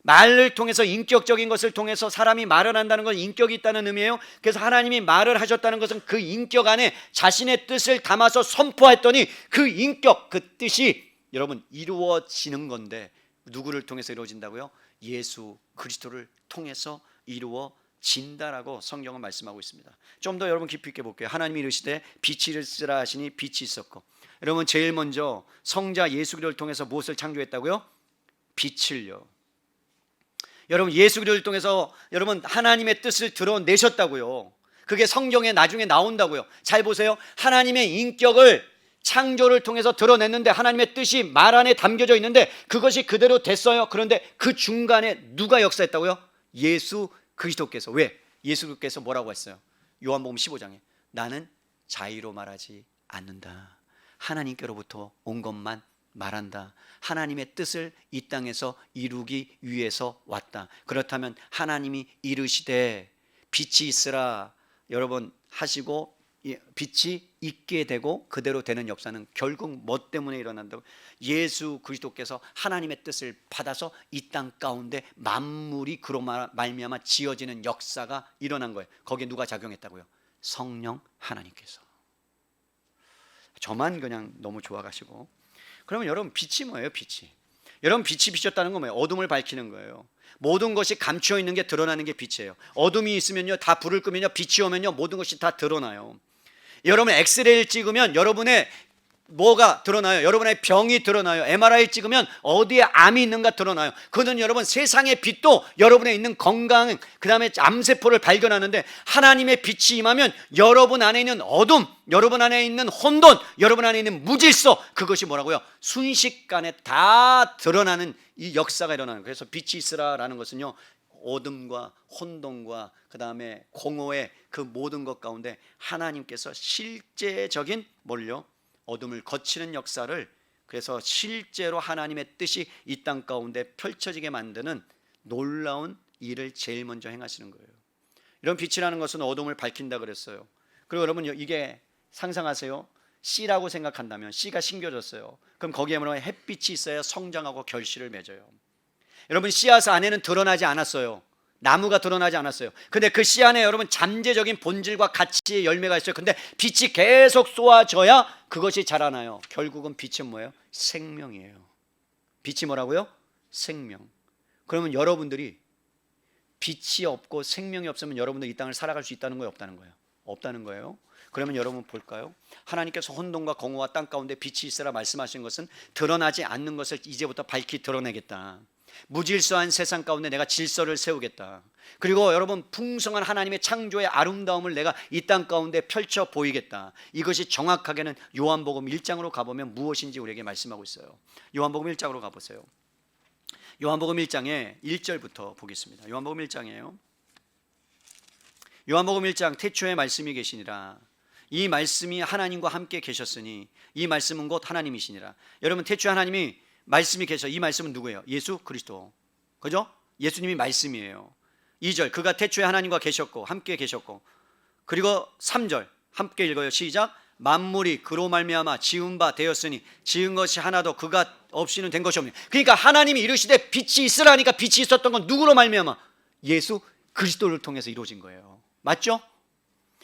말을 통해서, 인격적인 것을 통해서 사람이 말을 한다는 건 인격이 있다는 의미예요. 그래서 하나님이 말을 하셨다는 것은 그 인격 안에 자신의 뜻을 담아서 선포했더니 그 인격, 그 뜻이 여러분 이루어지는 건데, 누구를 통해서 이루어진다고요? 예수 그리스도를 통해서 이루어진다라고 성경은 말씀하고 있습니다. 좀 더 여러분 깊이 있게 볼게요. 하나님이 이르시되 빛이 있으라 하시니 빛이 있었고, 여러분 제일 먼저 성자 예수 그리스도를 통해서 무엇을 창조했다고요? 빛을요. 여러분 예수 그리스도를 통해서 여러분 하나님의 뜻을 드러내셨다고요. 그게 성경에 나중에 나온다고요. 잘 보세요. 하나님의 인격을 창조를 통해서 드러냈는데 하나님의 뜻이 말 안에 담겨져 있는데 그것이 그대로 됐어요. 그런데 그 중간에 누가 역사했다고요? 예수 그리스도께서. 왜? 예수 그리스도께서 뭐라고 했어요? 요한복음 15장에 나는 자의로 말하지 않는다. 하나님께로부터 온 것만 말한다. 하나님의 뜻을 이 땅에서 이루기 위해서 왔다. 그렇다면 하나님이 이르시되 빛이 있으라 여러분 하시고 빛이 있게 되고 그대로 되는 역사는 결국 뭐 때문에 일어난다고? 예수 그리스도께서 하나님의 뜻을 받아서 이 땅 가운데 만물이 그로 말미암아 지어지는 역사가 일어난 거예요. 거기에 누가 작용했다고요? 성령 하나님께서. 저만 그냥 너무 좋아가시고. 그러면 여러분 빛이 뭐예요? 빛이. 여러분 빛이 비쳤다는 건 뭐예요? 어둠을 밝히는 거예요. 모든 것이 감추어 있는 게 드러나는 게 빛이에요. 어둠이 있으면요, 다 불을 끄면요, 빛이 오면요, 모든 것이 다 드러나요. 여러분 엑스레이를 찍으면 여러분의 뭐가 드러나요? 여러분의 병이 드러나요. MRI 찍으면 어디에 암이 있는가 드러나요. 그거는 여러분 세상의 빛도 여러분에 있는 건강, 그 다음에 암세포를 발견하는데 하나님의 빛이 임하면 여러분 안에 있는 어둠, 여러분 안에 있는 혼돈, 여러분 안에 있는 무질서, 그것이 뭐라고요? 순식간에 다 드러나는 이 역사가 일어나는 거예요. 그래서 빛이 있으라라는 것은요, 어둠과 혼돈과 그 다음에 공허의 그 모든 것 가운데 하나님께서 실제적인 뭘요? 어둠을 거치는 역사를, 그래서 실제로 하나님의 뜻이 이 땅 가운데 펼쳐지게 만드는 놀라운 일을 제일 먼저 행하시는 거예요. 이런 빛이라는 것은 어둠을 밝힌다 그랬어요. 그리고 여러분 이게 상상하세요. 씨라고 생각한다면, 씨가 심겨졌어요. 그럼 거기에 뭐냐면 햇빛이 있어야 성장하고 결실을 맺어요. 여러분 씨앗 안에는 드러나지 않았어요. 나무가 드러나지 않았어요. 근데 그 씨 안에 여러분 잠재적인 본질과 가치의 열매가 있어요. 근데 빛이 계속 쏘아져야 그것이 자라나요. 결국은 빛은 뭐예요? 생명이에요. 빛이 뭐라고요? 생명. 그러면 여러분들이 빛이 없고 생명이 없으면 여러분들 이 땅을 살아갈 수 있다는 거예요? 없다는 거예요? 없다는 거예요. 그러면 여러분 볼까요? 하나님께서 혼돈과 공허와 땅 가운데 빛이 있으라 말씀하신 것은 드러나지 않는 것을 이제부터 밝히 드러내겠다. 무질서한 세상 가운데 내가 질서를 세우겠다. 그리고 여러분 풍성한 하나님의 창조의 아름다움을 내가 이 땅 가운데 펼쳐 보이겠다. 이것이 정확하게는 요한복음 1장으로 가보면 무엇인지 우리에게 말씀하고 있어요. 요한복음 1장으로 가보세요. 요한복음 1장에 1절부터 보겠습니다. 요한복음 1장이에요. 요한복음 1장 태초에 말씀이 계시니라. 이 말씀이 하나님과 함께 계셨으니 이 말씀은 곧 하나님이시니라. 여러분 태초에 하나님이 말씀이 계셔. 이 말씀은 누구예요? 예수 그리스도. 그죠? 예수님이 말씀이에요. 2절 그가 태초에 하나님과 계셨고 함께 계셨고, 그리고 3절 함께 읽어요. 시작. 만물이 그로 말미암아 지은 바 되었으니 지은 것이 하나도 그가 없이는 된 것이 없니. 그러니까 하나님이 이르시되 빛이 있으라니까 빛이 있었던 건 누구로 말미암아? 예수 그리스도를 통해서 이루어진 거예요. 맞죠?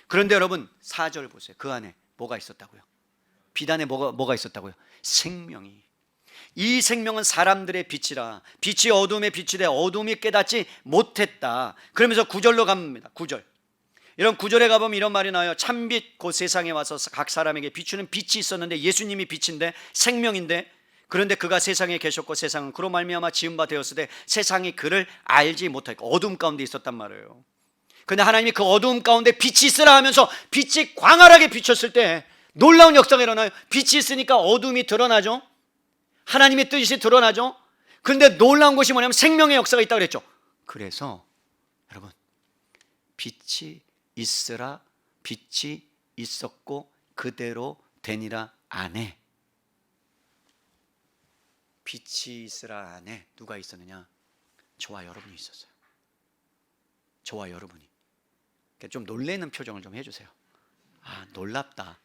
그런데 여러분 4절 보세요. 그 안에 뭐가 있었다고요? 빛 안에 뭐가 있었다고요? 생명이. 이 생명은 사람들의 빛이라. 빛이 어둠의 빛이 돼 어둠이 깨닫지 못했다. 그러면서 9절로 갑니다. 9절. 이런 9절에 가보면 이런 말이 나와요. 참빛 곧 세상에 와서 각 사람에게 비추는 빛이 있었는데 예수님이 빛인데 생명인데, 그런데 그가 세상에 계셨고 세상은 그로 말미암아 지은 바 되었으되 세상이 그를 알지 못하고 어둠 가운데 있었단 말이에요. 그런데 하나님이 그 어두움 가운데 빛이 있으라 하면서 빛이 광활하게 비쳤을 때 놀라운 역사가 일어나요. 빛이 있으니까 어둠이 드러나죠. 하나님의 뜻이 드러나죠. 그런데 놀라운 것이 뭐냐면 생명의 역사가 있다고 그랬죠. 그래서 여러분 빛이 있으라, 빛이 있었고 그대로 되니라 안에, 빛이 있으라 안에 누가 있었느냐? 저와 여러분이 있었어요. 저와 여러분이. 좀 놀라는 표정을 좀 해주세요. 아 놀랍다.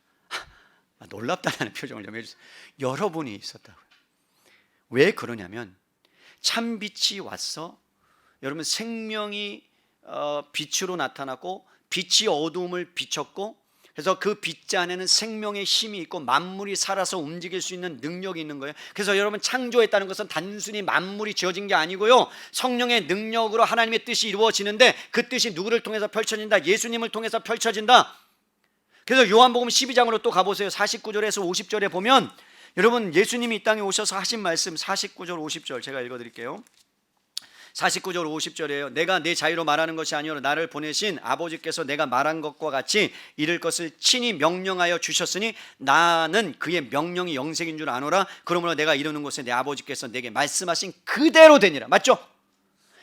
놀랍다라는 표정을 좀 해주세요. 여러분이 있었다고요. 왜 그러냐면 참빛이 왔어. 여러분 생명이 빛으로 나타났고 빛이 어두움을 비췄고, 그래서 그 빛 안에는 생명의 힘이 있고 만물이 살아서 움직일 수 있는 능력이 있는 거예요. 그래서 여러분 창조했다는 것은 단순히 만물이 지어진 게 아니고요, 성령의 능력으로 하나님의 뜻이 이루어지는데 그 뜻이 누구를 통해서 펼쳐진다? 예수님을 통해서 펼쳐진다. 그래서 요한복음 12장으로 또 가보세요. 49절에서 50절에 보면 여러분 예수님이 이 땅에 오셔서 하신 말씀 49절 50절 제가 읽어드릴게요. 49절 50절이에요. 내가 내 자유로 말하는 것이 아니요 나를 보내신 아버지께서 내가 말한 것과 같이 이룰 것을 친히 명령하여 주셨으니 나는 그의 명령이 영생인 줄 아노라. 그러므로 내가 이루는 것에 내 아버지께서 내게 말씀하신 그대로 되니라. 맞죠?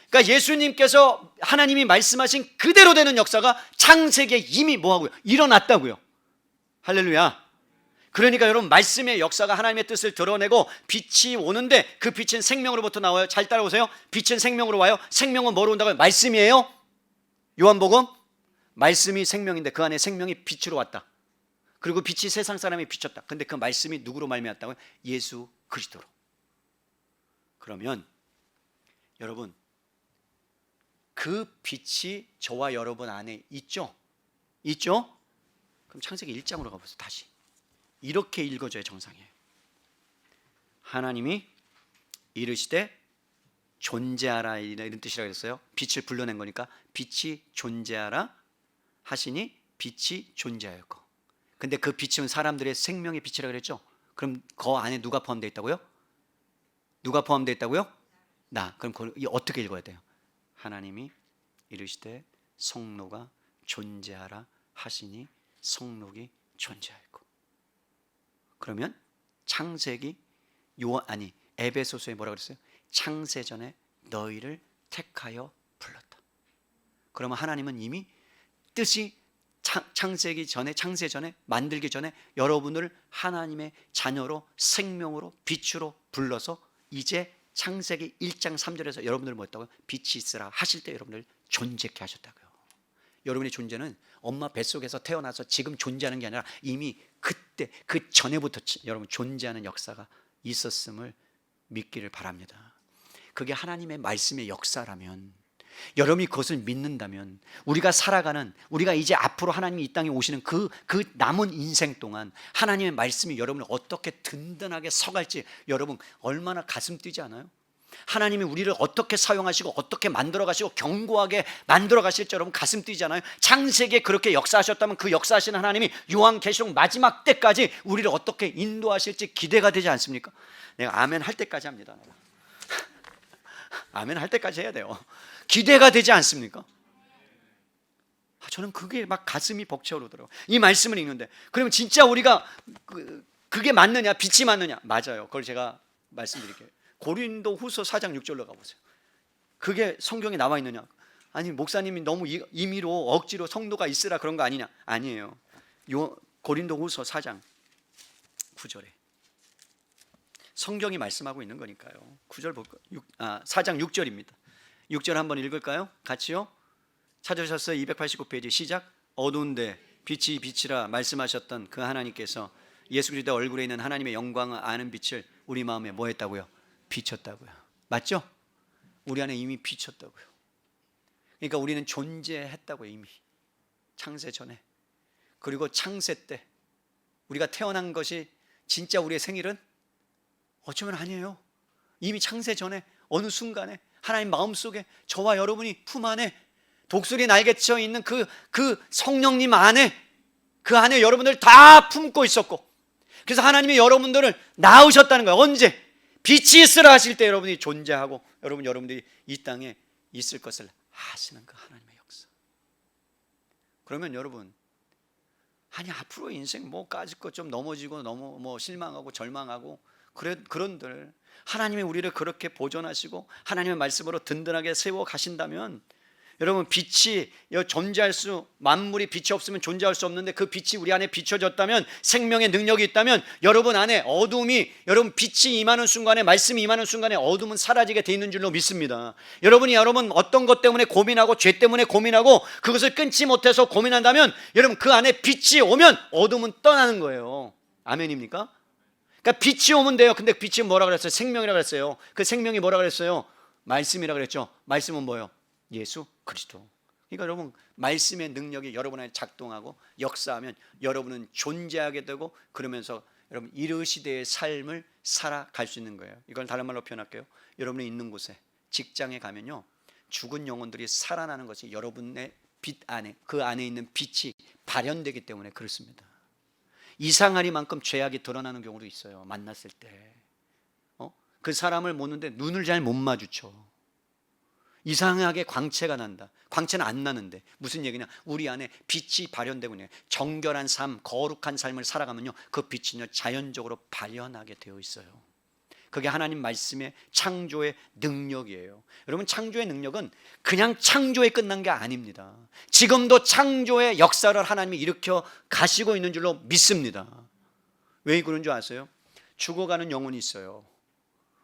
그러니까 예수님께서 하나님이 말씀하신 그대로 되는 역사가 창세기에 이미 뭐하고요? 일어났다고요. 할렐루야. 그러니까 여러분, 말씀의 역사가 하나님의 뜻을 드러내고 빛이 오는데 그 빛은 생명으로부터 나와요. 잘 따라오세요. 빛은 생명으로 와요. 생명은 뭐로 온다고요? 말씀이에요. 요한복음, 말씀이 생명인데 그 안에 생명이 빛으로 왔다. 그리고 빛이 세상 사람이 비쳤다. 근데 그 말씀이 누구로 말미암았다고요? 예수 그리스도로. 그러면 여러분, 그 빛이 저와 여러분 안에 있죠? 있죠? 그럼 창세기 1장으로 가보세요. 다시 이렇게 읽어줘야 정상이에요. 하나님이 이르시되 존재하라, 이런 뜻이라고 했어요. 빛을 불러낸 거니까 빛이 존재하라 하시니 빛이 존재하였고. 근데 그 빛은 사람들의 생명의 빛이라고 그랬죠. 그럼 그 안에 누가 포함되어 있다고요? 누가 포함되어 있다고요? 나. 그럼 어떻게 읽어야 돼요? 하나님이 이르시되 성로가 존재하라 하시니 성록이 존재하였고. 그러면 창세기 에베소서에 뭐라고 그랬어요? 창세전에 너희를 택하여 불렀다. 그러면 하나님은 이미 뜻이 창세기 전에, 창세전에, 만들기 전에 여러분을 하나님의 자녀로, 생명으로, 빛으로 불러서 이제 창세기 1장 3절에서 여러분들 뭐 했다고요? 빛이 있으라 하실 때 여러분들 존재케 하셨다고요. 여러분의 존재는 엄마 뱃속에서 태어나서 지금 존재하는 게 아니라 이미 그때 그 전에부터 여러분 존재하는 역사가 있었음을 믿기를 바랍니다. 그게 하나님의 말씀의 역사라면, 여러분이 그것을 믿는다면 우리가 살아가는, 우리가 이제 앞으로 하나님이 이 땅에 오시는 그 남은 인생 동안 하나님의 말씀이 여러분을 어떻게 든든하게 서갈지 여러분 얼마나 가슴 뛰지 않아요? 하나님이 우리를 어떻게 사용하시고 어떻게 만들어 가시고 견고하게 만들어 가실지 여러분 가슴 뛰잖아요. 창세기에 그렇게 역사하셨다면 그 역사하시는 하나님이 요한계시록 마지막 때까지 우리를 어떻게 인도하실지 기대가 되지 않습니까? 내가 아멘 할 때까지 합니다. 아멘 할 때까지 해야 돼요. 기대가 되지 않습니까? 저는 그게 막 가슴이 벅차오르더라고요. 이 말씀을 읽는데, 그러면 진짜 우리가 그게 맞느냐, 빛이 맞느냐? 맞아요. 그걸 제가 말씀드릴게요. 고린도 후서 4장 6절로 가보세요. 그게 성경에 나와 있느냐? 아니, 목사님이 너무 임의로 억지로 성도가 있으라 그런 거 아니냐? 아니에요. 고린도 후서 4장 9절에 성경이 말씀하고 있는 거니까요. 9절 볼까요? 4장 6절입니다. 6절 한번 읽을까요? 같이요. 찾으셨어요? 289페이지 시작. 어두운데 빛이 빛이라 말씀하셨던 그 하나님께서 예수 그리스도 얼굴에 있는 하나님의 영광을 아는 빛을 우리 마음에 뭐 했다고요? 비쳤다고요. 맞죠? 우리 안에 이미 비쳤다고요. 그러니까 우리는 존재했다고요. 이미 창세 전에. 그리고 창세 때 우리가 태어난 것이 진짜 우리의 생일은 어쩌면 아니에요. 이미 창세 전에 어느 순간에 하나님 마음속에 저와 여러분이 품 안에 독수리 날개쳐 있는 그 성령님 안에, 그 안에 여러분들 다 품고 있었고, 그래서 하나님이 여러분들을 낳으셨다는 거예요. 언제? 빛이 있으라 하실 때 여러분이 존재하고 여러분들이 이 땅에 있을 것을 하시는 그 하나님의 역사. 그러면 여러분, 아니 앞으로 인생 뭐 까짓 것 좀 넘어지고 너무 뭐 실망하고 절망하고 그런들 하나님이 우리를 그렇게 보존하시고 하나님의 말씀으로 든든하게 세워 가신다면, 여러분 빛이 존재할 수, 만물이 빛이 없으면 존재할 수 없는데 그 빛이 우리 안에 비춰졌다면, 생명의 능력이 있다면 여러분 안에 어둠이, 여러분 빛이 임하는 순간에, 말씀이 임하는 순간에 어둠은 사라지게 돼 있는 줄로 믿습니다. 여러분 어떤 것 때문에 고민하고 죄 때문에 고민하고 그것을 끊지 못해서 고민한다면 여러분 그 안에 빛이 오면 어둠은 떠나는 거예요. 아멘입니까? 그러니까 빛이 오면 돼요. 근데 빛이 뭐라 그랬어요? 생명이라고 그랬어요. 그 생명이 뭐라 그랬어요? 말씀이라고 그랬죠. 말씀은 뭐예요? 예수 그리스도. 그러니까 여러분 말씀의 능력이 여러분 안에 작동하고 역사하면 여러분은 존재하게 되고, 그러면서 여러분 이르시대의 삶을 살아갈 수 있는 거예요. 이걸 다른 말로 표현할게요. 여러분이 있는 곳에, 직장에 가면요, 죽은 영혼들이 살아나는 것이 여러분의 빛 안에, 그 안에 있는 빛이 발현되기 때문에 그렇습니다. 이상하리만큼 죄악이 드러나는 경우도 있어요. 만났을 때 그 사람을 보는데 눈을 잘 못 마주쳐. 이상하게 광채가 난다. 광채는 안 나는데 무슨 얘기냐? 우리 안에 빛이 발현되고 있는 거예요. 정결한 삶, 거룩한 삶을 살아가면요, 그 빛은요 자연적으로 발현하게 되어 있어요. 그게 하나님 말씀의 창조의 능력이에요. 여러분, 창조의 능력은 그냥 창조에 끝난 게 아닙니다. 지금도 창조의 역사를 하나님이 일으켜 가시고 있는 줄로 믿습니다. 왜 그런 줄 아세요? 죽어가는 영혼이 있어요.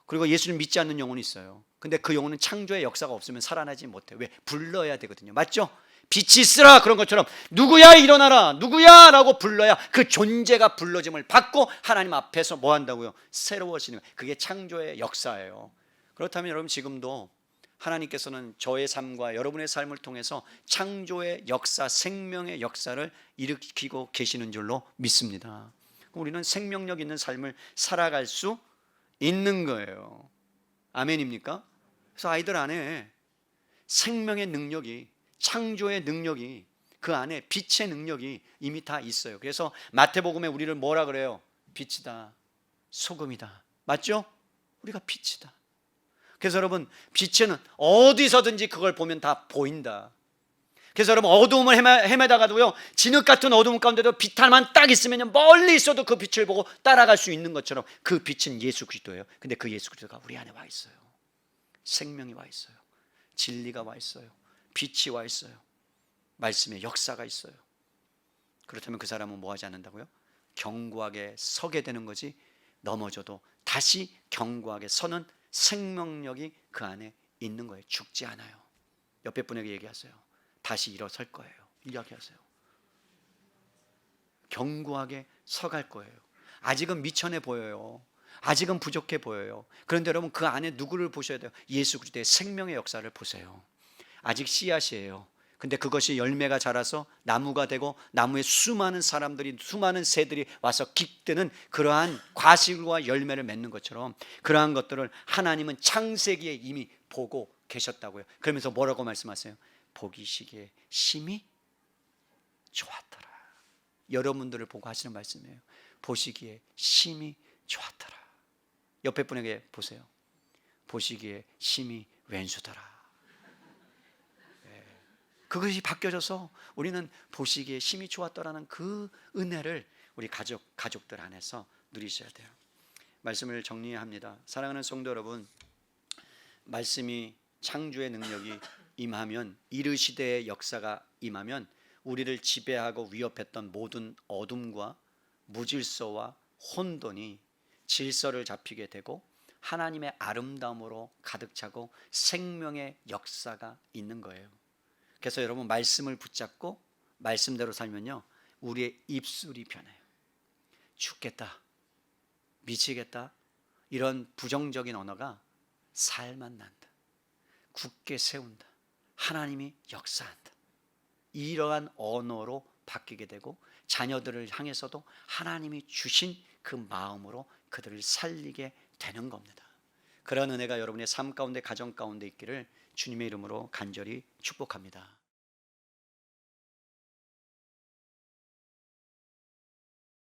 그리고 예수를 믿지 않는 영혼이 있어요. 근데 그 영혼은 창조의 역사가 없으면 살아나지 못해요. 왜? 불러야 되거든요. 맞죠? 빛이 있으라, 그런 것처럼 누구야 일어나라, 누구야 라고 불러야 그 존재가 불러짐을 받고 하나님 앞에서 뭐 한다고요? 새로워지는 거예요. 그게 창조의 역사예요. 그렇다면 여러분, 지금도 하나님께서는 저의 삶과 여러분의 삶을 통해서 창조의 역사, 생명의 역사를 일으키고 계시는 줄로 믿습니다. 우리는 생명력 있는 삶을 살아갈 수 있는 거예요. 아멘입니까? 그래서 아이들 안에 생명의 능력이, 창조의 능력이, 그 안에 빛의 능력이 이미 다 있어요. 그래서 마태복음에 우리를 뭐라 그래요? 빛이다, 소금이다. 맞죠? 우리가 빛이다. 그래서 여러분, 빛은 어디서든지 그걸 보면 다 보인다. 그래서 여러분, 어두움을 헤매다가도요, 진흙 같은 어두움 가운데도 빛 하나만 딱 있으면 멀리 있어도 그 빛을 보고 따라갈 수 있는 것처럼 그 빛은 예수 그리스도예요. 근데 그 예수 그리스도가 우리 안에 와 있어요. 생명이 와 있어요. 진리가 와 있어요. 빛이 와 있어요. 말씀의 역사가 있어요. 그렇다면 그 사람은 뭐 하지 않는다고요? 견고하게 서게 되는 거지, 넘어져도 다시 견고하게 서는 생명력이 그 안에 있는 거예요. 죽지 않아요. 옆에 분에게 얘기하세요. 다시 일어설 거예요. 이야기하세요. 견고하게 서갈 거예요. 아직은 미천해 보여요. 아직은 부족해 보여요. 그런데 여러분, 그 안에 누구를 보셔야 돼요? 예수 그리스도의 생명의 역사를 보세요. 아직 씨앗이에요. 근데 그것이 열매가 자라서 나무가 되고 나무에 수많은 사람들이, 수많은 새들이 와서 깃드는 그러한 과실과 열매를 맺는 것처럼, 그러한 것들을 하나님은 창세기에 이미 보고 계셨다고요. 그러면서 뭐라고 말씀하세요? 보기시기에 심히 좋았더라. 여러분들을 보고 하시는 말씀이에요. 보시기에 심히 좋았더라. 옆에 분에게 보세요. 보시기에 심히 왼수더라. 그것이 바뀌어져서 우리는 보시기에 심히 좋았더라는 그 은혜를 우리 가족들 안에서 누리셔야 돼요. 말씀을 정리합니다. 사랑하는 성도 여러분, 말씀이, 창조의 능력이 임하면, 이르시대의 역사가 임하면 우리를 지배하고 위협했던 모든 어둠과 무질서와 혼돈이 질서를 잡히게 되고 하나님의 아름다움으로 가득 차고 생명의 역사가 있는 거예요. 그래서 여러분, 말씀을 붙잡고 말씀대로 살면요, 우리의 입술이 변해요. 죽겠다, 미치겠다, 이런 부정적인 언어가 살만 난다. 굳게 세운다. 하나님이 역사한다. 이러한 언어로 바뀌게 되고 자녀들을 향해서도 하나님이 주신 그 마음으로 그들을 살리게 되는 겁니다. 그런 은혜가 여러분의 삶 가운데, 가정 가운데 있기를 주님의 이름으로 간절히 축복합니다.